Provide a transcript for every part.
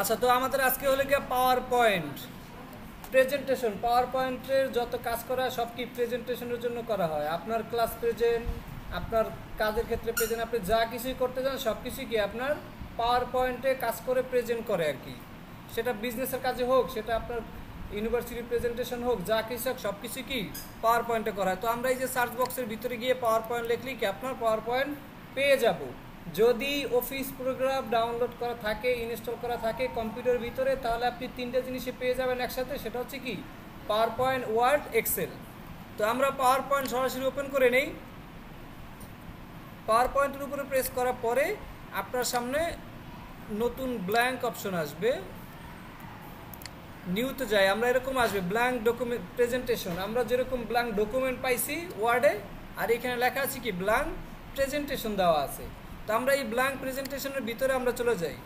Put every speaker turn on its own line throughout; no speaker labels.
আচ্ছা, তো আমাদের আজকে হলো গিয়ে পাওয়ার পয়েন্ট প্রেজেন্টেশন। পাওয়ার পয়েন্টের যত কাজ করা সব কি প্রেজেন্টেশনের জন্য করা হয়। আপনার ক্লাস প্রেজেন্ট, আপনার কাজের ক্ষেত্রে প্রেজেন্ট, আপনি যা কিছুই করতে যান সব কিছুই কি আপনার পাওয়ার পয়েন্টে কাজ করে প্রেজেন্ট করে আর কি। সেটা বিজনেসের কাজে হোক, সেটা আপনার ইউনিভার্সিটি প্রেজেন্টেশন হোক, যা কিছু হোক সব কিছু কি পাওয়ার পয়েন্টে করা হয়। তো আমরা এই যে সার্চ বক্সের ভিতরে গিয়ে পাওয়ার পয়েন্ট লিখলেই কি আপনার পাওয়ার পয়েন্ট পেয়ে যাব। যদি অফিস প্রোগ্রাম ডাউনলোড করা থাকে, ইনস্টল করা থাকে কম্পিউটারের ভিতরে, তাহলে আপনি তিনটা জিনিসই পেয়ে যাবেন একসাথে। সেটা হচ্ছে কি পাওয়ার পয়েন্ট, ওয়ার্ড, এক্সেল। তো আমরা পাওয়ার পয়েন্ট সরাসরি ওপেন করে নেই। পাওয়ার পয়েন্টের উপরে প্রেস করার পরে আপনার সামনে নতুন ব্ল্যাঙ্ক অপশন আসবে। নিউতে যাই আমরা, এরকম আসবে ব্ল্যাঙ্ক ডকুমেন্ট প্রেজেন্টেশন। আমরা যেরকম ব্ল্যাঙ্ক ডকুমেন্ট পাইছি ওয়ার্ডে, আর এখানে লেখা আছে কি ব্ল্যাঙ্ক প্রেজেন্টেশন দেওয়া আছে। তো আমরা এই ব্ল্যাঙ্ক প্রেজেন্টেশনের ভিতরে আমরা চলে যাই।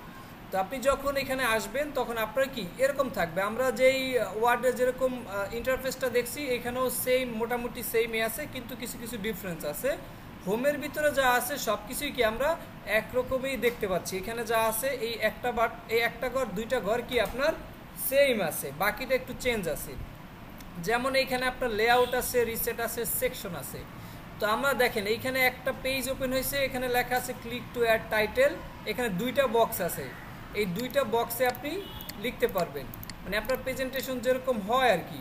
তো আপনি যখন এখানে আসবেন তখন আপনার কি এরকম থাকবে। আমরা যেই ওয়ার্ডে যেরকম ইন্টারফেসটা দেখছি এখানেও সেম, মোটামুটি সেমই আছে, কিন্তু কিছু কিছু ডিফারেন্স আছে। হোমের ভিতরে যা আছে সব কিছুই কি আমরা একরকমই দেখতে পাচ্ছি। এখানে যা আছে এই একটা ঘর দুইটা ঘর কি আপনার সেম আছে, বাকিটা একটু চেঞ্জ আছে। যেমন এইখানে আপনার লেআউট আছে, রিসেট আছে, সেকশন আছে। তো আমরা দেখেন এইখানে একটা পেজ ওপেন হয়েছে, এখানে লেখা আছে ক্লিক টু অ্যাড টাইটেল। এখানে দুইটা বক্স আছে, এই দুইটা বক্সে আপনি লিখতে পারবেন। মানে আপনার প্রেজেন্টেশন যেরকম হয় আর কি,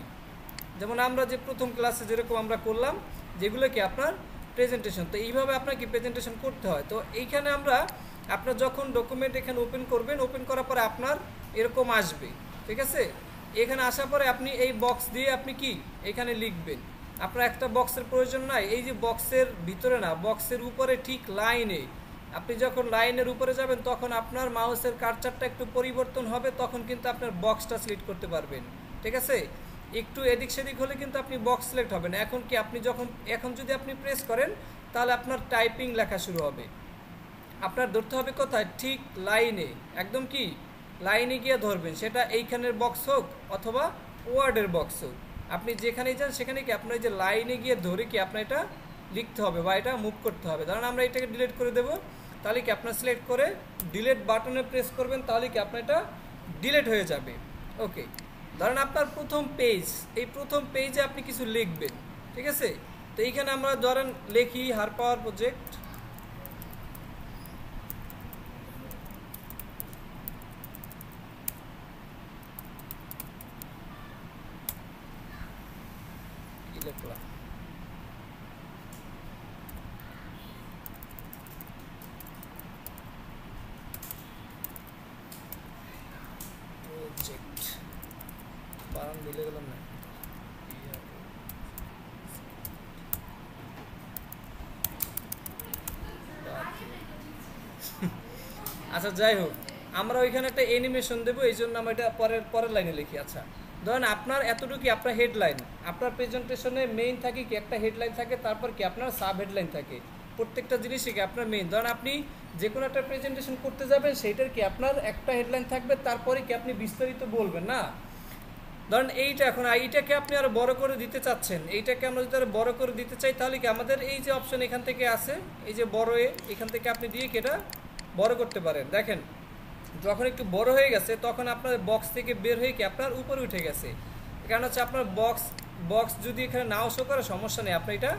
যেমন আমরা যে প্রথম ক্লাসে যেরকম আমরা করলাম, যেগুলো কি আপনার প্রেজেন্টেশন। তো এইভাবে আপনার কি প্রেজেন্টেশন করতে হয়। তো এইখানে আমরা আপনার যখন ডকুমেন্ট এখানে ওপেন করবেন, ওপেন করার পরে আপনার এরকম আসবে, ঠিক আছে। এখানে আসার পরে আপনি এই বক্স দিয়ে আপনি কি এখানে লিখবেন। আপনার একটা বক্সের প্রয়োজন নাই, এই যে বক্সের ভিতরে না, বক্সের উপরে ঠিক লাইনে আপনি যখন লাইনের উপরে যাবেন তখন আপনার মাউসের কার্সারটা একটু পরিবর্তন হবে, তখন কিন্তু আপনার বক্সটা সিলেক্ট করতে পারবেন, ঠিক আছে। একটু এদিক সেদিক হলে কিন্তু আপনি বক্স সিলেক্ট হবে না। এখন কি আপনি এখন যদি আপনি প্রেস করেন তাহলে আপনার টাইপিং লেখা শুরু হবে। আপনার ধরতে হবে কোথায়, ঠিক লাইনে, একদম কি লাইনে গিয়ে ধরবেন। সেটা এইখানের বক্স হোক অথবা ওয়ার্ডের বক্স হোক, আপনি যেখানেই যান সেখানে কি আপনার যে লাইনে গিয়ে ধরে কি আপনার এটা লিখতে হবে বা এটা মুভ করতে হবে। ধরুন আমরা এটাকে ডিলিট করে দেবো, তাহলে কি আপনার সিলেক্ট করে ডিলিট বাটনে প্রেস করবেন, তাহলে কি আপনার এটা ডিলিট হয়ে যাবে। ওকে, ধরেন আপনার প্রথম পেজ, এই প্রথম পেজে আপনি কিছু লিখবেন, ঠিক আছে। তো এইখানে আমরা ধরেন লিখি হার পাওয়ার প্রজেক্ট। লিখলাম প্রজেক্ট, বানান মিলে গেলাম না। আচ্ছা যাই হোক, আমরা ওইখানে একটা অ্যানিমেশন দেবো, এই জন্য আমরা এটা পরের লাইনে লিখি। আচ্ছা ধরেন আপনার এতটুকু আপনার হেডলাইন, আপনার প্রেজেন্টেশনে মেইন থাকে কি একটা হেডলাইন থাকে, তারপর কি আপনার সাব হেডলাইন থাকে। প্রত্যেকটা জিনিসই কি আপনার মেইন। ধরেন আপনি যে কোনো একটা প্রেজেন্টেশন করতে যাবেন, সেইটার কি আপনার একটা হেডলাইন থাকবে, তারপরে কি আপনি বিস্তারিত বলবেন না। ধরেন এইটা, এখন এইটাকে আপনি আরো বড় করে দিতে চাচ্ছেন, এইটাকে আমরা যদি আরো বড় করে দিতে চাই, তাহলে কি আমাদের এই যে অপশন এখান থেকে আছে, এই যে বড় এখান থেকে আপনি দিয়ে কি এটা বড় করতে পারেন। দেখেন যখন একটু বড় হয়ে গেছে তখন আপনার বক্স থেকে বের হয়ে কি আপনার উপরে উঠে গেছে। কারণ হচ্ছে আপনার বক্স যদি এখানে নাও শো করে সমস্যা নেই, আপনার এটা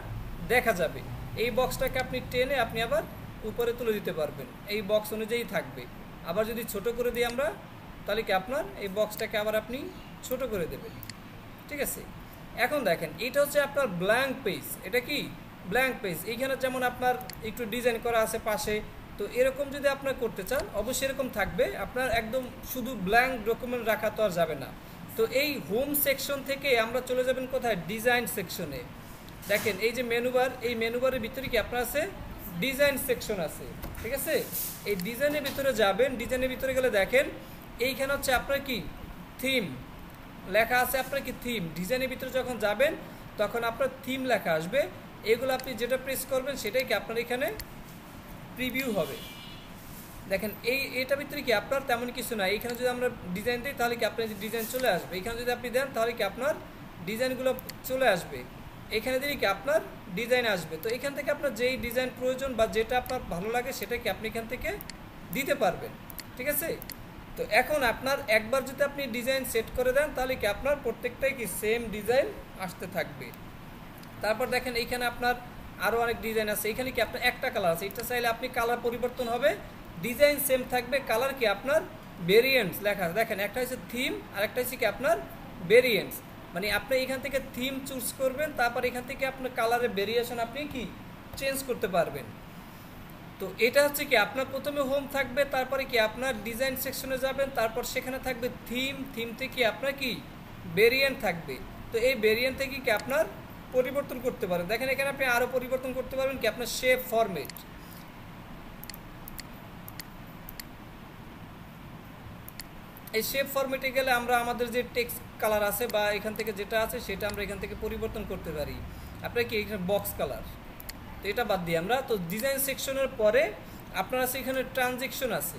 দেখা যাবে। এই বক্সটাকে আপনি টেনে আপনি আবার উপরে তুলে দিতে পারবেন, এই বক্স অনুযায়ী থাকবে। আবার যদি ছোট করে দিই আমরা, তাহলে কি আপনার এই বক্সটাকে আবার আপনি ছোট করে দেবেন, ঠিক আছে। এখন দেখেন এটা হচ্ছে আপনার ব্ল্যাঙ্ক পেজ। এটা কি ব্ল্যাঙ্ক পেজ। এইখানে যেমন আপনার একটু ডিজাইন করা আছে পাশে, তো এরকম যদি আপনার করতে চান অবশ্যই এরকম থাকবে। আপনার একদম শুধু ব্ল্যাঙ্ক ডকুমেন্ট রাখা তো আর যাবে না। তো এই হোম সেকশন থেকে আমরা চলে যাবেন কোথায়, ডিজাইন সেকশনে। দেখেন এই যে মেনুবার, এই মেনুবারের ভিতরে কি আপনার আছে ডিজাইন সেকশন আছে, ঠিক আছে। এই ডিজাইনের ভিতরে যাবেন, ডিজাইনের ভিতরে গেলে দেখেন এইখানে হচ্ছে আপনার কি থিম লেখা আছে, আপনার কি থিম। ডিজাইনের ভিতরে যখন যাবেন তখন আপনার থিম লেখা আসবে। এগুলো আপনি যেটা প্রেস করবেন সেটাই কি আপনার এখানে প্রিভিউ হবে। দেখেন এটার ভিতরে কি আপনার তেমন কিছু না। এইখানে যদি আমরা ডিজাইন দিই তাহলে কি আপনার ডিজাইন চলে আসবে। এখানে যদি আপনি দেন তাহলে কি আপনার ডিজাইনগুলো চলে আসবে। এখানে দিলে কি আপনার ডিজাইন আসবে। তো এখান থেকে আপনার যেই ডিজাইন প্রয়োজন বা যেটা আপনার ভালো লাগে সেটা কি আপনি এখান থেকে দিতে পারবেন, ঠিক আছে। তো এখন আপনার একবার যদি আপনি ডিজাইন সেট করে দেন তাহলে কি আপনার প্রত্যেকটাই কি সেম ডিজাইন আসতে থাকবে। তারপর দেখেন এইখানে আপনার আরও অনেক ডিজাইন আছে, এখানে কি আপনার একটা কালার আছে, এটা চাইলে আপনি কালার পরিবর্তন হবে, ডিজাইন সেম থাকবে, কালার কি আপনার ভেরিয়েন্টস লেখা আছে। দেখেন একটা হচ্ছে থিম আর একটা হচ্ছে কি আপনার ভেরিয়েন্টস, মানে আপনি এখান থেকে থিম চুজ করবেন, তারপর এখান থেকে আপনার কালারের ভেরিয়েশন আপনি কি চেঞ্জ করতে পারবেন। তো এটা হচ্ছে কি আপনার প্রথমে হোম থাকবে, তারপরে কি আপনার ডিজাইন সেকশনে যাবেন, তারপর সেখানে থাকবে থিম, থিম থেকে আপনার কি ভেরিয়েন্ট থাকবে। তো এই ভেরিয়েন্ট থেকে কি আপনার পরিবর্তন করতে পারেন। দেখেন এখানে আপনি আরও পরিবর্তন করতে পারবেন কি আপনার শেপ ফরম্যাট, এই শেপ ফরম্যাটে গেলে আমরা আমাদের যে টেক্সট কালার আছে বা এখান থেকে যেটা আছে সেটা আমরা এখান থেকে পরিবর্তন করতে পারি। আপনার কি এখানে বক্স কালার, তো এটা বাদ দিই আমরা। তো ডিজাইন সেকশনের পরে আপনার আছে এখানে ট্রানজেকশন আছে,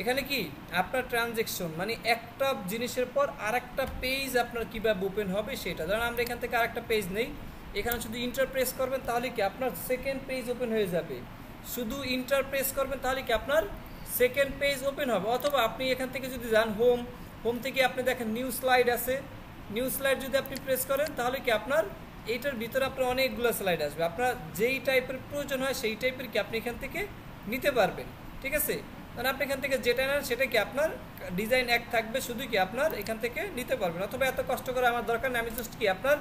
এখানে কি আপনার ট্রানজেকশন মানে একটা জিনিসের পর আরেকটা পেজ আপনার কীভাবে ওপেন হবে সেটা। ধরেন আমরা এখান থেকে আরেকটা পেজ নেই, এখানে শুধু ইন্টার প্রেস করবেন তাহলে কি আপনার সেকেন্ড পেজ ওপেন হয়ে যাবে, শুধু ইন্টার প্রেস করবেন তাহলে কি আপনার সেকেন্ড পেজ ওপেন হবে। অথবা আপনি এখান থেকে যদি যান হোম, হোম থেকে আপনি দেখেন নিউ স্লাইড আছে, নিউ স্লাইড যদি আপনি প্রেস করেন তাহলে কি আপনার এইটার ভিতরে আপনার অনেকগুলো স্লাইড আসবে, আপনার যেই টাইপের প্রয়োজন হয় সেই টাইপের কি আপনি এখান থেকে নিতে পারবেন। ঠিক আছে, মানে আপনি এখান থেকে যেটা নেন সেটা কি আপনার ডিজাইন এক থাকবে, শুধু কি আপনার এখান থেকে নিতে পারবেন। অথবা এত কষ্ট করে আমার দরকার নেই, আমি জাস্ট কি আপনার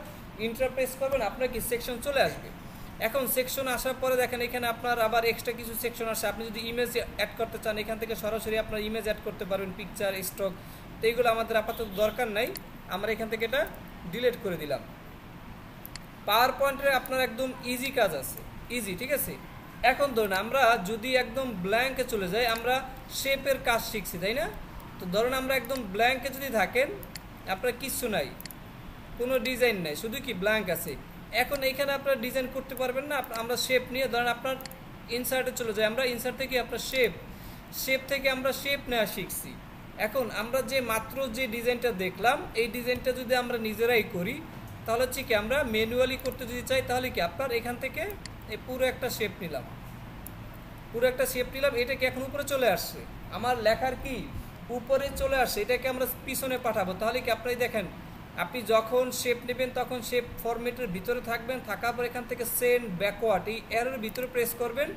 ইন্টার প্রেস করবেন, আপনার কি সেকশন চলে আসবে। এখন সেকশন আসার পরে দেখেন এখানে আপনার আবার এক্সট্রা কিছু সেকশন আসে, আপনি যদি ইমেজ অ্যাড করতে চান এখান থেকে সরাসরি আপনার ইমেজ অ্যাড করতে পারবেন, পিকচার, স্টক। তো এইগুলো আমাদের আপাতত দরকার নাই, আমরা এখান থেকে এটা ডিলিট করে দিলাম। পাওয়ার পয়েন্টে আপনার একদম ইজি কাজ আছে, ইজি। ঠিক আছে, এখন ধরুন আমরা যদি একদম ব্ল্যাঙ্কে চলে যাই, আমরা শেপের কাজ শিখছি তাই না। তো ধরুন আমরা একদম ব্ল্যাঙ্কে যদি থাকেন, আপনার কিচ্ছু নাই, কোনো ডিজাইন নাই, শুধু কি ব্ল্যাঙ্ক আছে। এখন এইখানে আপনার ডিজাইন করতে পারবেন না, আমরা শেপ নিয়ে ধরেন আপনার ইনসার্টে চলে যাই, আমরা ইনসার্ট থেকে আপনার শেপ থেকে আমরা শেপ নেওয়া শিখছি। এখন আমরা যে মাত্র যে ডিজাইনটা দেখলাম এই ডিজাইনটা যদি আমরা নিজেরাই করি তাহলে হচ্ছে কি আমরা ম্যানুয়ালি করতে যদি চাই তাহলে কি আপনার এখান থেকে এই পুরো একটা শেপ নিলাম, এটা কি এখন উপরে চলে আসছে, আমার লেখার কি উপরে চলে আসছে, এটাকে আমরা পিছনে পাঠাবো। তাহলে কি আপনি দেখেন আপনি যখন শেপ নেবেন তখন শেপ ফরম্যাটের ভিতরে থাকবেন, থাকার পর এখান থেকে সেন্ড ব্যাকওয়ার্ড এই এরর ভিতরে প্রেস করবেন,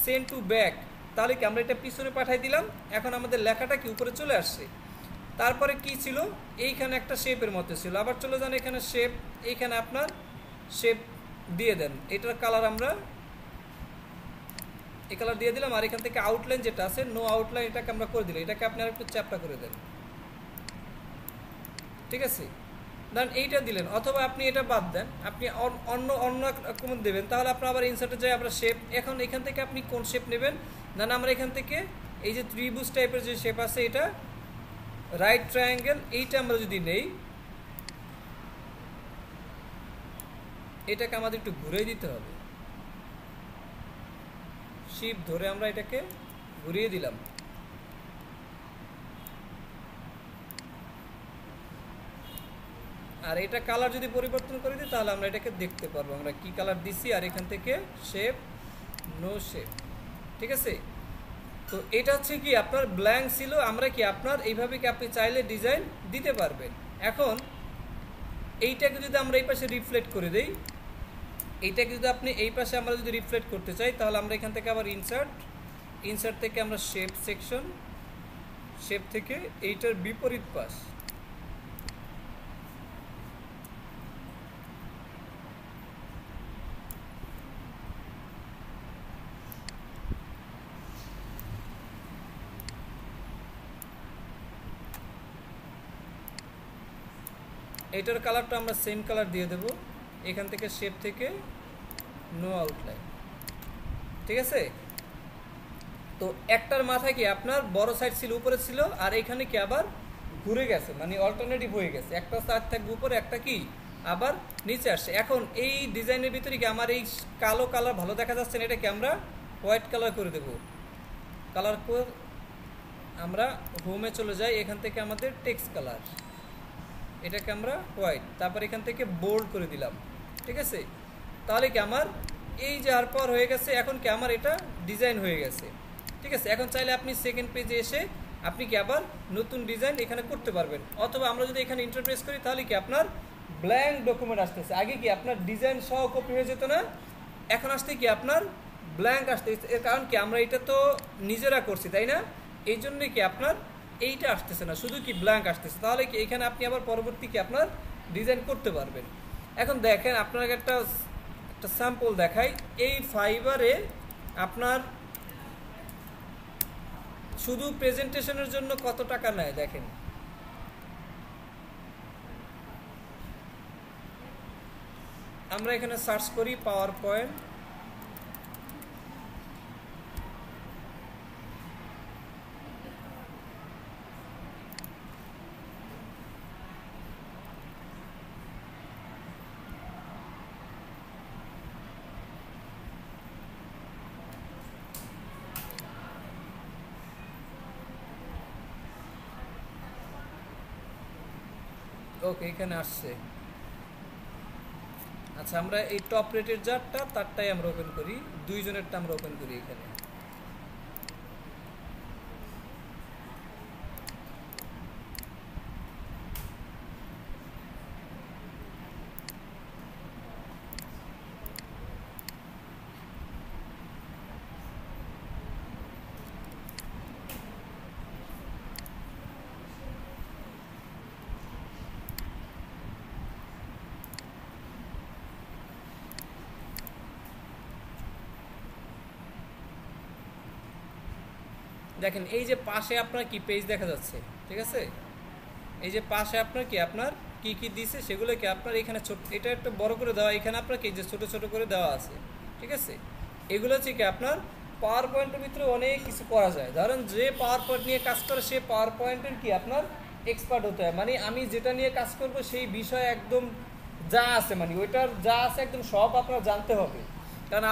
সেন্ড টু ব্যাক, তাহলে কি আমরা এটা পিছনে পাঠাই দিলাম, এখন আমাদের লেখাটা কি উপরে চলে আসছে। তারপরে কি ছিল, এইখানে একটা শেপের মতো ছিল, আবার চলে যান এখানে শেপ, এইখানে আপনার শেপ দিয়ে দেন, এটার কালার আমরা এই কালার দিয়ে দিলাম। আর এখান থেকে আউটলাইন যেটা আছে নো আউটলাইন এটাকে আমরা করে দিলাম, এটাকে আপনি আর একটু চ্যাপটা করে দেন। ঠিক আছে, দেন এইটা দিলেন, অথবা আপনি এটা বাদ দেন, আপনি অন্য রকম দেবেন, তাহলে আপনার আবার ইনসার্টে যাই আমরা শেপ। এখন এখান থেকে আপনি কোন শেপ নেবেন, দেন আমরা এখান থেকে এই যে ত্রিভুজ টাইপের যে শেপ আছে এটা রাইট ট্রায়াঙ্গেল, এইটা আমরা যদি নেই, এটাকে আমাদের একটু ঘুরিয়ে দিতে হবে, শিপ ধরে আমরা এটাকে ঘুরিয়ে দিলাম। আর এটা কালার যদি পরিবর্তন করে দিই তাহলে আমরা এটাকে দেখতে পারবো আমরা কি কালার দিছি, আর এখান থেকে শেপ নো শেপ। ঠিক আছে, তো এটা হচ্ছে কি আপনার ব্ল্যাঙ্ক ছিল, আমরা কি আপনার এইভাবে কি আপনি চাইলে ডিজাইন দিতে পারবেন। এখন এইটাকে যদি আমরা এই পাশে রিফ্লেক্ট করে দেই, এইটাকে যদি আপনি এই পাশে আমরা যদি রিফ্লেক্ট করতে চাই তাহলে আমরা এখান থেকে আবার ইনসার্ট থেকে আমরা শেপ সেকশন, শেপ থেকে এইটার বিপরীত পাশ, এটার কালারটা আমরা সেম কালার দিয়ে দেব, এখান থেকে শেপ থেকে নো আউটলাইন। ঠিক আছে, তো একটার মাথায় কি আপনার বড় সাইড ছিল উপরে ছিল, আর এখানে কি আবার ঘুরে গেছে, মানে অল্টারনেটিভ হয়ে গেছে, একটা সাইড থাকবে উপরে একটা কি আবার নিচে আসছে। এখন এই ডিজাইনের ভিতরে কি আমার এই কালো কালার ভালো দেখা যাচ্ছে না, এটাকে আমরা হোয়াইট কালার করে দেব। কালার করে আমরা হোমে চলে যাই, এখান থেকে আমাদের টেক্সট কালার, এটাকে আমরা হোয়াইট, তারপর এখান থেকে বোল্ড করে দিলাম। ঠিক আছে, তাহলে কি আমার এই যে আর পর হয়ে গেছে, এখন কি আমার এটা ডিজাইন হয়ে গেছে। ঠিক আছে, এখন চাইলে আপনি সেকেন্ড পেজে এসে আপনি কি আবার নতুন ডিজাইন এখানে করতে পারবেন। অথবা আমরা যদি এখানে ইন্টারপ্রেস করি তাহলে কি আপনার ব্ল্যাঙ্ক ডকুমেন্ট আসতেছে। আগে কি আপনার ডিজাইন সহ কপি হয়ে যেত না, এখন আসতে কি আপনার ব্ল্যাঙ্ক আসতে। এর কারণ কি আমরা এটা তো নিজেরা করছি তাই না, এই জন্য কি আপনার এইটা আসতেছে না, শুধু কি ব্ল্যাঙ্ক আসতেছে। তাহলে কি এখানে আপনি আবার পরবর্তী কি আপনার ডিজাইন করতে পারবেন। এখন দেখেন আপনাকে একটা স্যাম্পল দেখাই। এই ফাইবারে আপনার শুধু প্রেজেন্টেশনের জন্য কত টাকা নেয় দেখেন। আমরা এখানে সার্চ করি পাওয়ার পয়েন্ট, ওকে এখানে আসছে। আচ্ছা আমরা এই টপ রেটের যারটা তারটাই আমরা ওপেন করি, দুইজনেরটা আমরা ওপেন করি এখানে। দেখেন এই যে পাশে আপনার কি পেজ দেখা যাচ্ছে, ঠিক আছে। এই যে পাশে আপনার কি আপনার কি কি দিছে সেগুলো কি আপনার এখানে ছোট, এটা একটা বড় করে দেওয়া, এখানে আপনার কি যে ছোট ছোট করে দেওয়া আছে, ঠিক আছে। এগুলো হচ্ছে কি আপনার পাওয়ার পয়েন্টের ভিতরে অনেক কিছু করা যায়। ধরেন যে পাওয়ার পয়েন্ট নিয়ে কাজ করে সে পাওয়ার পয়েন্টের কি আপনার এক্সপার্ট হতে হয়। মানে আমি যেটা নিয়ে কাজ করব সেই বিষয় একদম যা আছে, মানে ওইটার যা আছে একদম সব আপনার জানতে হবে। কারণ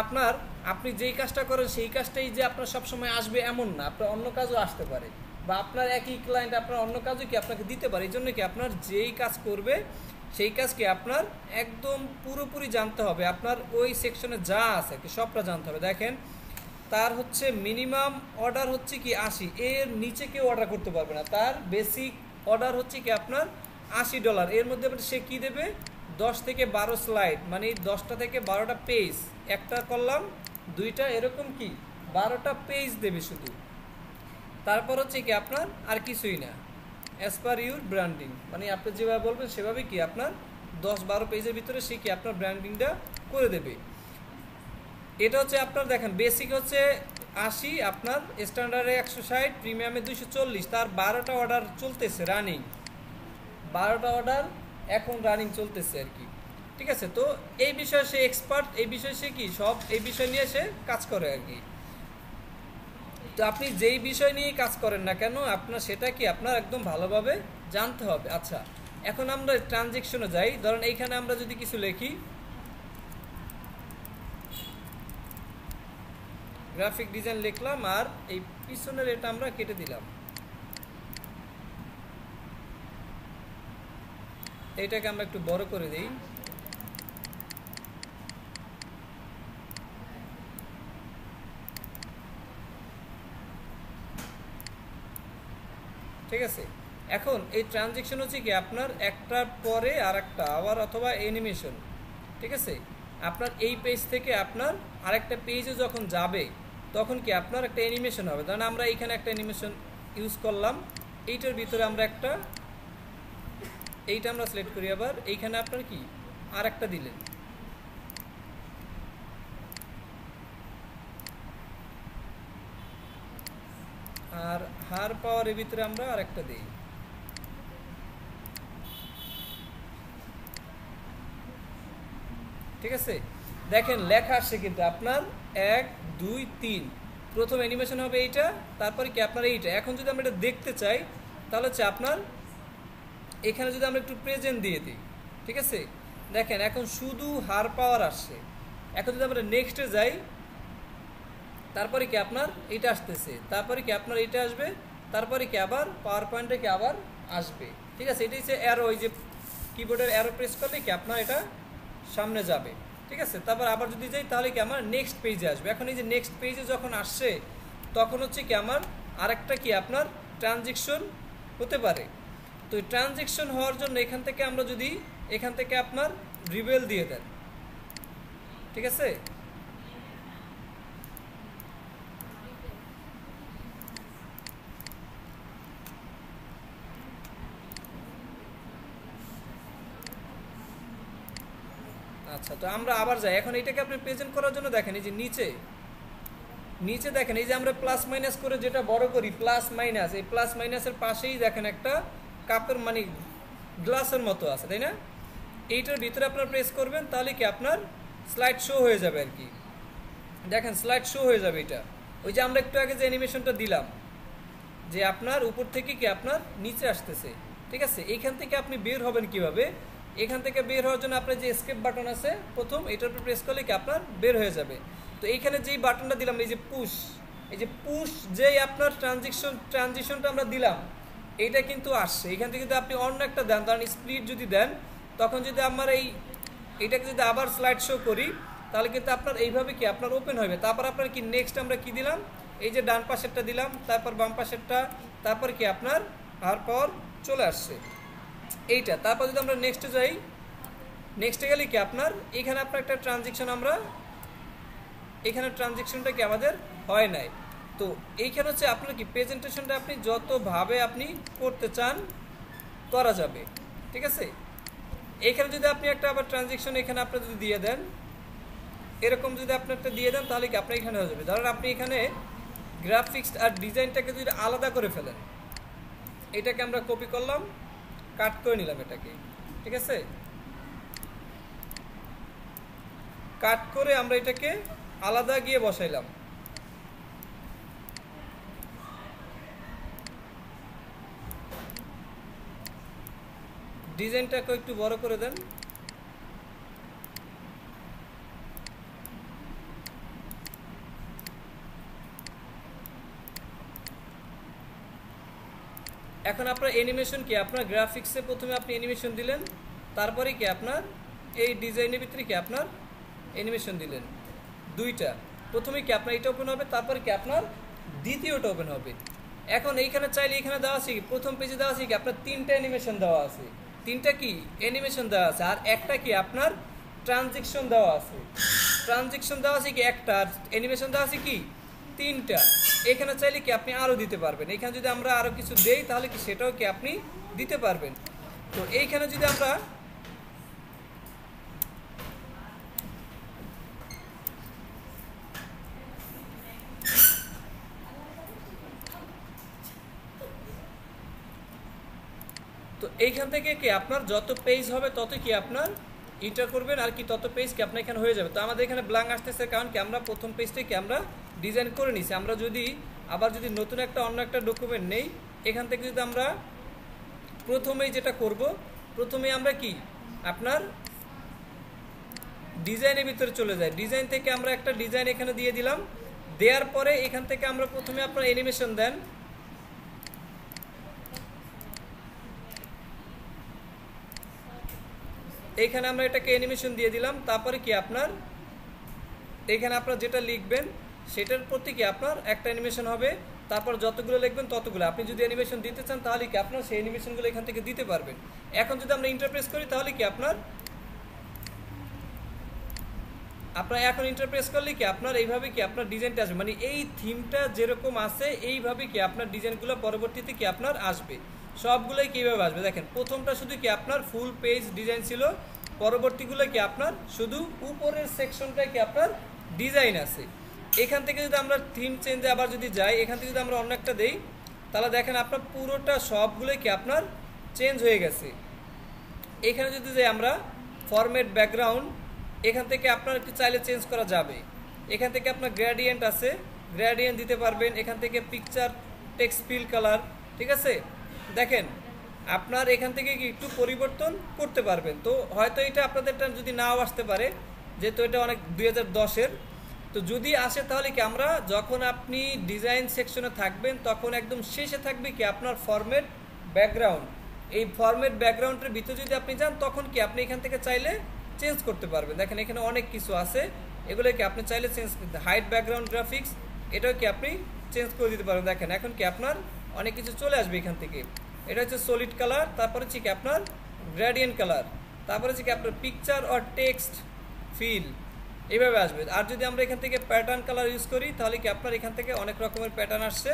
আপনি যেই কাজটা করেন সেই কাজটাই যে আপনার সবসময় আসবে এমন না, আপনার অন্য কাজও আসতে পারে, বা আপনার একই ক্লায়েন্ট আপনার অন্য কাজও কি আপনাকে দিতে পারে। এই জন্য কি আপনার যেই কাজ করবে সেই কাজকে আপনার একদম পুরোপুরি জানতে হবে, আপনার ওই সেকশনে যা আছে কি সবটা জানতে হবে। দেখেন তার হচ্ছে মিনিমাম অর্ডার হচ্ছে কি 80, এর নিচে কেউ অর্ডার করতে পারবে না। তার বেসিক অর্ডার হচ্ছে কি আপনার $80, এর মধ্যে সে কি দেবে 10 থেকে 12 স্লাইড, মানে 10টা থেকে 12টা পেজ, একটা করলাম দুইটা এরকম কি 12টা পেজ দেবে শুধু। তারপর হচ্ছে কি আপনার আর কিছুই না, অ্যাজ পার ইউর ব্র্যান্ডিং, মানে আপনি যেভাবে বলবেন সেভাবে কি আপনার 10-12 পেজের ভিতরে সে কি আপনার ব্র্যান্ডিংটা করে দেবে। এটা হচ্ছে আপনার দেখেন বেসিক হচ্ছে 80, আপনার স্ট্যান্ডার্ডে 160, প্রিমিয়ামে 240। তার 12টা অর্ডার চলতেছে রানিং, 12টা অর্ডার এখন রানিং চলতেছে আর কি, ঠিক আছে। তো এই বিষয়ে সে এক্সপার্ট, এই বিষয়ে সে কি সব এই বিষয় নিয়ে সে কাজ করে আর কি। তো আপনি যেই বিষয় নিয়ে কাজ করেন না কেন আপনার সেটা কি আপনার একদম ভালোভাবে জানতে হবে। আচ্ছা এখন আমরা ট্রানজেকশনে যাই। ধরেন এইখানে আমরা যদি কিছু লিখি, গ্রাফিক ডিজাইন লিখলাম, আর এই পিছনের এটা আমরা কেটে দিলাম, এইটাকে আমরা একটু বড় করে দিই। ঠিক আছে, এখন এই ট্রানজেকশন হচ্ছে কি আপনার একটার পরে আর একটা আবার অথবা অ্যানিমেশন, ঠিক আছে। আপনার এই পেজ থেকে আপনার আরেকটা পেজে যখন যাবে তখন কি আপনার একটা অ্যানিমেশন হবে। ধরেন আমরা এইখানে একটা অ্যানিমেশন ইউজ করলাম, এইটার ভিতরে আমরা এইটা আমরা সিলেক্ট করি, আবার এইখানে আপনার কি আর একটা দিলেন, আর হার পাওয়ারের ভিতরে আমরা আর একটা দিই। ঠিক আছে, দেখেন লেখা আসছে কিন্তু আপনার 1 2 3, প্রথম অ্যানিমেশন হবে এইটা, তারপরে কি আপনার এইটা। এখন যদি আমরা এটা দেখতে চাই তাহলে হচ্ছে আপনার এখানে যদি আমরা একটু প্রেজেন্ট দিয়ে দিই, ঠিক আছে, দেখেন এখন শুধু হার পাওয়ার আসছে। এখন যদি আমরা নেক্সটে যাই তারপরে কি আপনার এটা আসতেছে, তারপরে কি আপনার এটা আসবে, তারপরে কি আবার পাওয়ার পয়েন্টে কি আবার আসবে। ঠিক আছে, এটা হচ্ছে অ্যারো, ওই যে কিবোর্ডের অ্যারো প্রেস করলে কি আপনার এটা সামনে যাবে। ঠিক আছে, তারপর আবার যদি যাই তাহলে কি আমার নেক্সট পেজে আসবে। এখন এই যে নেক্সট পেজে যখন আসছে তখন হচ্ছে কি আমার আরেকটা কি আপনার ট্রানজিকশন হতে পারে। তো ট্রানজিকশন হওয়ার জন্য এখান থেকে আমরা যদি এখান থেকে আপনার রিবেল দিয়ে দেন, ঠিক আছে, আচ্ছা। তো আমরা আবার যাই, এখন এটাকে আপনি প্রেজেন্ট করার জন্য দেখেন এই যে নিচে দেখেন এই যে আমরা প্লাস মাইনাস করে যেটা বড় করি প্লাস মাইনাস, এই প্লাস মাইনাসের পাশেই দেখেন একটা কাপের মানে গ্লাসের মতো আছে, তাই না? এইটার ভিতরে আপনার প্রেস করবেন, তাহলে কি আপনার স্লাইড শো হয়ে যাবে আর কি। দেখেন স্লাইড শো হয়ে যাবে এটা। ওই যে আমরা একটু আগে যে অ্যানিমেশনটা দিলাম যে আপনার উপর থেকে কি আপনার নিচে আসতেছে, ঠিক আছে। এইখান থেকে আপনি বের হবেন কিভাবে? এখান থেকে বের হওয়ার জন্য আপনার যে এসকেপ বাটন আছে প্রথম, এটার উপর প্রেস করলে কি আপনার বের হয়ে যাবে। তো এইখানে যেই বাটনটা দিলাম এই যে পুশ, যেই আপনার ট্রানজিশনটা আমরা দিলাম এইটা কিন্তু আসছে। এখান থেকে যদি আপনি অন্য একটা দেন, ধরেন স্প্লিট যদি দেন, তখন যদি আমার এইটাকে যদি আবার স্লাইড শো করি তাহলে কিন্তু আপনার এইভাবে কি আপনার ওপেন হবে। তারপর আপনার কি নেক্সট আমরা কি দিলাম, এই যে ডান পাশেরটা দিলাম, তারপর বাম পাশেরটা, তারপর কি আপনার আর পর চলে আসছে এইটা। তারপর যদি আমরা নেক্সটে যাই, নেক্সটে গেলে কি আপনার এখানে আপনার একটা ট্রানজিকশন, আমরা এখানে ট্রানজিকশনটা কি আমাদের হয় নাই। তো এইখানে হচ্ছে আপনার কি প্রেজেন্টেশনটা আপনি যতভাবে আপনি করতে চান করা যাবে, ঠিক আছে। এখানে যদি আপনি একটা আবার ট্রানজিকশন এখানে আপনি যদি দিয়ে দেন, এরকম যদি আপনি একটা দিয়ে দেন তাহলে কি আপনার এখানে হয়ে যাবে। ধরেন আপনি এখানে গ্রাফিক্স আর ডিজাইনটাকে যদি আলাদা করে ফেলেন, এটাকে আমরা কপি করলাম, কাট করে নিলাম এটাকে, ঠিক আছে, কাট করে আমরা এটাকে আলাদা গিয়ে বসাইলাম। ডিজাইনটাকে একটু বড় করে দেন। এখন আপনার অ্যানিমেশন কি আপনার গ্রাফিক্সে প্রথমে আপনি অ্যানিমেশন দিলেন, তারপরে কি আপনার এই ডিজাইনের ভিতরে কি আপনার অ্যানিমেশন দিলেন দুইটা। প্রথমে কি আপনার এটা ওপেন হবে, তারপরে কি আপনার দ্বিতীয়টা ওপেন হবে। এখন এইখানে চাইলে এখানে দেওয়া আছে কি প্রথম পেজে দেওয়া আছে কি আপনার তিনটা অ্যানিমেশন দেওয়া আছে, তিনটা কি অ্যানিমেশন দেওয়া আছে, আর একটা কি আপনার ট্রানজিকশন দেওয়া আছে। ট্রানজিকশন দেওয়া আছে কি একটা, আর অ্যানিমেশন দেওয়া আছে কি তিনটা। এখানে চাইলে কি আপনি আরও দিতে পারবেন। এখানে যদি আমরা আরও কিছু দেই তাহলে কি সেটাও কি আপনি দিতে পারবেন। তো এইখানে যদি আমরা তো এইখান থেকে কি আপনার যত পেজ হবে তত কি আপনার ইন্টার করবেন, আর কি তত পেজ কি আপনার এখানে হয়ে যাবে। তো আমাদের এখানে ব্ল্যাঙ্ক আসতেছে কারণ কি আমরা প্রথম পেজটাই কি আমরা ডিজাইন করে নিছি। আমরা যদি আবার যদি নতুন একটা অন্য একটা ডকুমেন্ট নেই, এখান থেকে যদি আমরা প্রথমেই যেটা করব, প্রথমে আমরা কি আপনার ডিজাইনের ভিতরে চলে যাই। ডিজাইন থেকে আমরা একটা ডিজাইন এখানে দিয়ে দিলাম, দেওয়ার পরে এখান থেকে আমরা প্রথমে আপনার অ্যানিমেশন দেন, এইখানে আমরা এটাকে অ্যানিমেশন দিয়ে দিলাম। তারপরে কি আপনার এখানে আপনার যেটা লিখবেন সেটার প্রতি কি আপনার একটা অ্যানিমেশন হবে, তারপর যতগুলো লিখবেন ততগুলো। আপনি যদি অ্যানিমেশন দিতে চান তাহলে কি আপনার সেই অ্যানিমেশনগুলো এখান থেকে দিতে পারবেন। এখন যদি আমরা ইন্টারপ্রেস করি তাহলে কি আপনার এখন ইন্টারপ্রেস করলে কি আপনার এইভাবে কি আপনার ডিজাইনটা আসবে, মানে এই থিমটা যেরকম আছে এইভাবে কি আপনার ডিজাইনগুলো পরবর্তীতে কি আপনার আসবে, সবগুলোই কীভাবে আসবে। দেখেন প্রথমটা শুধু কি আপনার ফুল পেজ ডিজাইন ছিল, পরবর্তীগুলো কি আপনার শুধু উপরের সেকশনটায় কি আপনার ডিজাইন আছে। এখান থেকে যদি আমরা থিম চেঞ্জে আবার যদি যাই, এখান থেকে যদি আমরা অন্য একটা দেই তাহলে দেখেন আপনার পুরোটা সবগুলোই কি আপনার চেঞ্জ হয়ে গেছে। এখানে যদি যাই আমরা ফরম্যাট ব্যাকগ্রাউন্ড, এখান থেকে আপনার একটু চাইলে চেঞ্জ করা যাবে। এখান থেকে আপনার গ্রেডিয়েন্ট আছে, গ্রেডিয়েন্ট দিতে পারবেন। এখান থেকে পিকচার টেক্সট ফিল কালার, ঠিক আছে। দেখেন আপনার এখান থেকে কি একটু পরিবর্তন করতে পারবেন। তো হয়তো এটা আপনাদেরটা যদি নাও আসতে পারে, যেহেতু এটা অনেক 2010-এর। তো যদি আসে তাহলে কি আমরা যখন আপনি ডিজাইন সেকশনে থাকবেন তখন একদম শেষে থাকবে কি আপনার ফরম্যাট ব্যাকগ্রাউন্ড। এই ফরম্যাট ব্যাকগ্রাউন্ডের ভিতরে যদি আপনি যান তখন কি আপনি এখান থেকে চাইলে চেঞ্জ করতে পারবেন। দেখেন এখানে অনেক কিছু আছে, এগুলো কি আপনি চাইলে চেঞ্জ করতে, হাইড ব্যাকগ্রাউন্ড গ্রাফিক্স এটাও কি আপনি চেঞ্জ করে দিতে পারবেন। দেখেন এখন কি আপনার অনেক কিছু চলে আসবে এখান থেকে। এটা হচ্ছে সলিড কালার, তারপরে হচ্ছে কি আপনার গ্রেডিয়েন্ট কালার, তারপরে হচ্ছে কি আপনার পিকচার অর টেক্সট ফিল, এইভাবে আসবে। আর যদি আমরা এখান থেকে প্যাটার্ন কালার ইউজ করি তাহলে কি আপনার এখান থেকে অনেক রকমের প্যাটার্ন আসছে,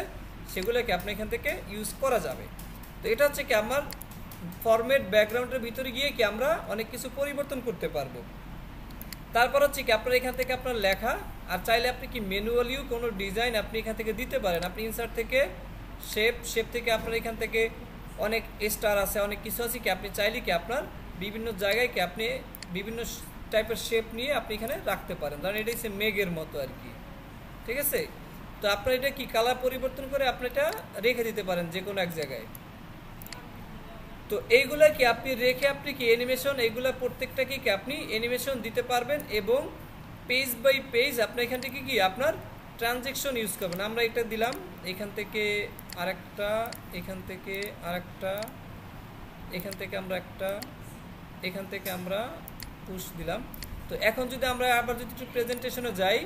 সেগুলোকে আপনি এখান থেকে ইউজ করা যাবে। তো এটা হচ্ছে কি আমার ফরম্যাট ব্যাকগ্রাউন্ডের ভিতরে গিয়ে কি আমরা অনেক কিছু পরিবর্তন করতে পারবো। তারপর হচ্ছে কি আপনার এখান থেকে আপনার লেখা, আর চাইলে আপনি কি ম্যানুয়ালিও কোনো ডিজাইন আপনি এখান থেকে দিতে পারেন। আপনি ইনসার্ট থেকে শেপ থেকে আপনার এখান থেকে অনেক স্টার আছে, অনেক কিছু আছে কি আপনি চাইলে কি আপনার বিভিন্ন জায়গায় কি আপনি বিভিন্ন টাইপের শেপ নিয়ে আপনি এখানে রাখতে পারেন। ধরেন এটা হচ্ছে মেঘের মতো আর কি, ঠিক আছে। তো আপনার এটা কি কালার পরিবর্তন করে আপনি এটা রেখে দিতে পারেন যে কোনো এক জায়গায়। তো এইগুলা কি আপনি রেখে আপনি কি অ্যানিমেশন, এইগুলা প্রত্যেকটা কি আপনি অ্যানিমেশন দিতে পারবেন, এবং পেজ বাই পেজ আপনি এখান থেকে কি আপনার ট্রানজ্যাকশন ইউজ করবেন। আমরা এটা দিলাম, এখান থেকে আরেকটা, এখান থেকে আরেকটা, এখান থেকে আমরা একটা, এখান থেকে আমরা পুশ দিলাম। তো এখন যদি আমরা আবার যদি একটু প্রেজেন্টেশনে যাই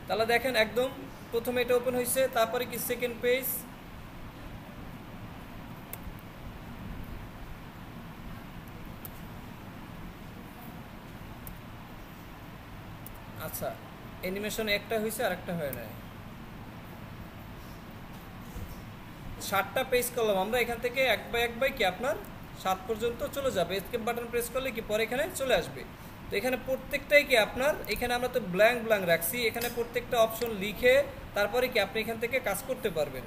তাহলে দেখেন একদম প্রথমে এটা ওপেন হয়েছে, তারপরে কি সেকেন্ড পেজ, আচ্ছা অ্যানিমেশন একটা হয়েছে আর একটা হয় নাই, 7টা পেজ করলাম আমরা। এখান থেকে এক বাই কি আপনার 7 পর্যন্ত চলে যাবে। এসকেপ বাটন প্রেস করলে কি পরে এখানে চলে আসবে। তো এখানে প্রত্যেকটাই কি আপনার, এখানে আমরা তো ব্ল্যাঙ্ক রাখছি, এখানে প্রত্যেকটা অপশন লিখে তারপরে কি আপনি এখান থেকে কাজ করতে পারবেন।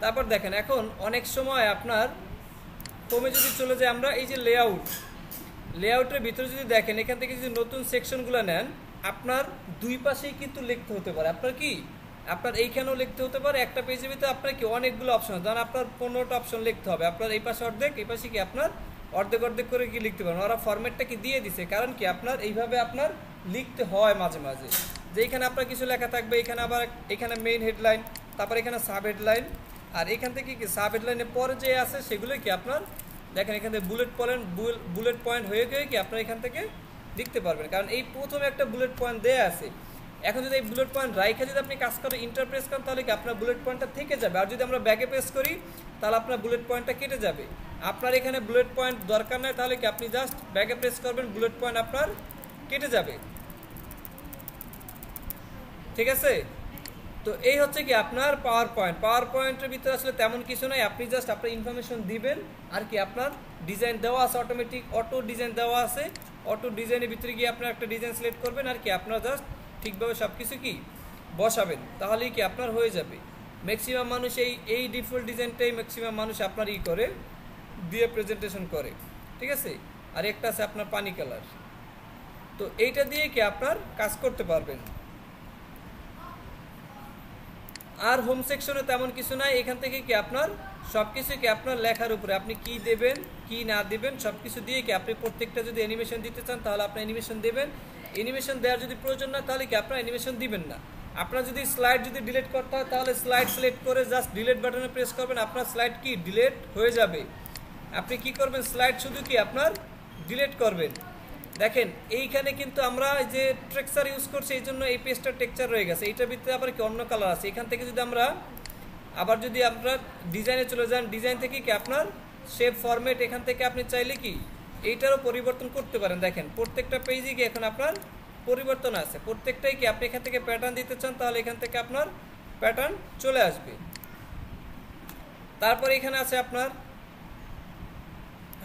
তারপর দেখেন এখন অনেক সময় আপনার কমে যদি চলে যায়, আমরা এই যে লেআউটের ভিতরে যদি দেখেন এখান থেকে যদি নতুন সেকশনগুলো নেন, আপনার দুই পাশেই কিন্তু লিখতে হতে পারে। আপনার কি আপনার এইখানেও লিখতে হতে পারে, একটা পেজের ভিতরে আপনার কি অনেকগুলো অপশন, ধরেন আপনার 15টা অপশন লিখতে হবে, আপনার এই পাশে অর্ধেক, এই পাশে কি আপনার অর্ধেক করে কি লিখতে পারেন। ওরা ফরম্যাটটা কি দিয়ে দিছে, কারণ কি আপনার এইভাবে আপনার লিখতে হয় মাঝে মাঝে, যে এখানে আপনার কিছু লেখা থাকবে, এখানে আবার এখানে মেইন হেডলাইন, তারপর এখানে সাব হেডলাইন, আর এখান থেকে কি সাব হেডলাইনের পরে যে আছে সেগুলো কি আপনার দেখেন এখান থেকে বুলেট পয়েন্ট হয়ে গিয়ে কি আপনার এখান থেকে লিখতে পারবেন, কারণ এই প্রথমে একটা বুলেট পয়েন্ট দেয়া আছে। এখন যদি এই বুলেট পয়েন্ট রাইখে যদি আপনি কাজ করেন, ইন্টার প্রেস করেন, তাহলে কি আপনার বুলেট পয়েন্টটা থেকে যাবে। আর যদি আমরা ব্যাকে প্রেস করি তাহলে আপনার বুলেট পয়েন্টটা কেটে যাবে। আপনার এখানে বুলেট পয়েন্ট দরকার নাই, তাহলে কি আপনি জাস্ট ব্যাকে প্রেস করবেন, বুলেট পয়েন্ট আপনার কেটে যাবে, ঠিক আছে। তো এই হচ্ছে কি আপনার পাওয়ার পয়েন্টের ভিতরে আসলে তেমন কিছু নাই, আপনি জাস্ট আপনার ইনফরমেশন দিবেন, আর কি আপনার ডিজাইন দেওয়া আছে, অটোমেটিক অটো ডিজাইন দেওয়া আছে, অটো ডিজাইনের ভিতরে গিয়ে আপনার একটা ডিজাইন সিলেক্ট করবেন, আর কি আপনার জাস্ট ঠিকভাবে সব কিছু কি বসাবেন, তাহলেই কি আপনার হয়ে যাবে। ম্যাক্সিমাম মানুষ এই ডিফল্ট ডিজাইনটাই ম্যাক্সিমাম মানুষ আপনার করে দিয়ে প্রেজেন্টেশন করে, ঠিক আছে। আর একটা আছে আপনার পানি কালার, তো এইটা দিয়ে কি আপনার কাজ করতে পারবেন। আর হোম সেকশনে তেমন কিছু নাই, এখান থেকে কি আপনার সব কিছু কি আপনার লেখার উপরে আপনি কি দেবেন কি না দেবেন সব কিছু দিয়ে কি আপনি প্রত্যেকটা যদি অ্যানিমেশন দিতে চান তাহলে আপনি অ্যানিমেশন দেবেন, অ্যানিমেশন দেওয়ার যদি প্রয়োজন না তাহলে কি আপনার অ্যানিমেশন দিবেন না। আপনার যদি স্লাইড যদি ডিলিট করতে হয় তাহলে স্লাইড সিলেক্ট করে জাস্ট ডিলিট বাটনে প্রেস করবেন, আপনার স্লাইড কি ডিলিট হয়ে যাবে। আপনি কি করবেন, স্লাইড শুধু কি আপনার ডিলিট করবেন। দেখেন এইখানে কিন্তু আমরা যে টেক্সচার ইউজ করছি এই জন্য এই পেজটা টেক্সচার রয়ে গেছে, এইটার ভিতরে আবার কি অন্য কালার আছে। এখান থেকে যদি আমরা আবার যদি আপনার ডিজাইনে চলে যান, ডিজাইন থেকে কি আপনার শেপ ফরম্যাট এখান থেকে আপনি চাইলে কি এইটারও পরিবর্তন করতে পারেন। দেখেন প্রত্যেকটা পেজে কি এখন আপনার পরিবর্তন আছে, প্রত্যেকটাই কি আপনি এখান থেকে প্যাটার্ন দিতে চান তাহলে এখান থেকে আপনার প্যাটার্ন চলে আসবে। তারপর এখানে আছে আপনার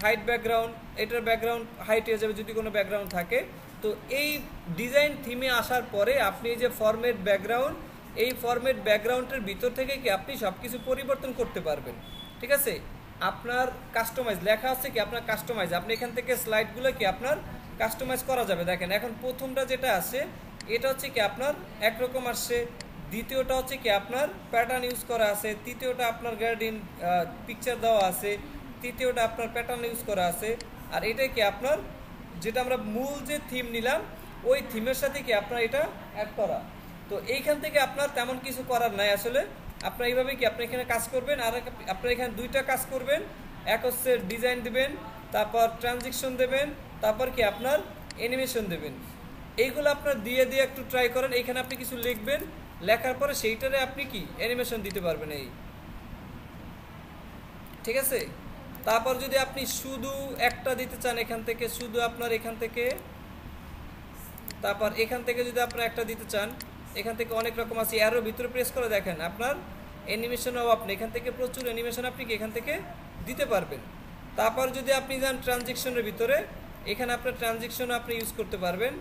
হাইট ব্যাকগ্রাউন্ড, এটার ব্যাকগ্রাউন্ড হাইট হয়ে যাবে যদি কোনো ব্যাকগ্রাউন্ড থাকে। তো এই ডিজাইন থিমে আসার পরে আপনি এই যে ফরম্যাট ব্যাকগ্রাউন্ড, এই ফরম্যাট ব্যাকগ্রাউন্ডের ভিতর থেকে কি আপনি সব কিছু পরিবর্তন করতে পারবেন, ঠিক আছে। আপনার কাস্টমাইজ লেখা আছে কি আপনার কাস্টমাইজ, আপনি এখান থেকে স্লাইডগুলো কি আপনার কাস্টমাইজ করা যাবে। দেখেন এখন প্রথমটা যেটা আছে এটা হচ্ছে কি আপনার একরকম আসছে, দ্বিতীয়টা হচ্ছে কি আপনার প্যাটার্ন ইউজ করা আছে, তৃতীয়টা আপনার গার্ডিন পিকচার দেওয়া আছে, তৃতীয়টা আপনার প্যাটার্ন ইউজ করা আছে, আর এটা কি আপনার যেটা আমরা মূল যে থিম নিলাম ওই থিমের সাথে কি আপনার এটা অ্যাড করা। তো এইখান থেকে আপনার তেমন কিছু করার নাই আসলে, আপনার এইভাবে কি আপনি এখানে কাজ করবেন। আর আপনার এখানে দুইটা কাজ করবেন, এক হচ্ছে ডিজাইন দেবেন, তারপর ট্রানজিশন দেবেন, তারপর কি আপনার অ্যানিমেশন দেবেন। এইগুলো আপনার দিয়ে একটু ট্রাই করেন। এইখানে আপনি কিছু লিখবেন, লেখার পরে সেইটারে আপনি কি অ্যানিমেশন দিতে পারবেন এই, ঠিক আছে। তারপর যদি আপনি শুধু একটা দিতে চান এখান থেকে, শুধু আপনার এখান থেকে, তারপর এখান থেকে যদি আপনার একটা দিতে চান, এখান থেকে অনেক রকম আছে, অ্যারোর ভিতরে প্রেস করে দেখেন আপনার অ্যানিমেশনও আপনি এখান থেকে প্রচুর অ্যানিমেশন আপনি কি এখান থেকে দিতে পারবেন। তারপর যদি আপনি যান ট্রানজেকশনের ভিতরে, এখানে আপনার ট্রানজেকশনও আপনি ইউজ করতে পারবেন।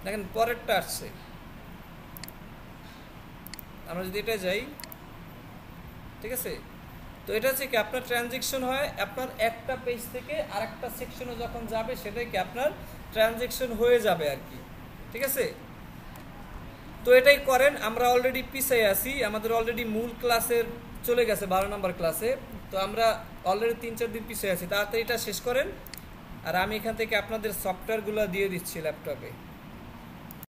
দেখেন পরেরটা আসছে, আমরা যদি এটা যাই, ঠিক আছে। তো এটা হচ্ছে কি আপনার ট্রানজেকশন হয় আপনার একটা পেজ থেকে আরেকটা সেকশনে যখন যাবে সেটাই কি আপনার ট্রানজেকশন হয়ে যাবে আর কি, ঠিক আছে। তো এটাই করেন, আমরা অলরেডি পিছিয়ে আছি, আমাদের অলরেডি মূল ক্লাসের চলে গেছে 12 নম্বর ক্লাসে, তো আমরা অলরেডি 3-4 দিন পিছিয়ে আছি, তাড়াতাড়ি এটা শেষ করেন। আর আমি এখান থেকে আপনাদের সফটওয়্যারগুলো দিয়ে দিচ্ছি ল্যাপটপে।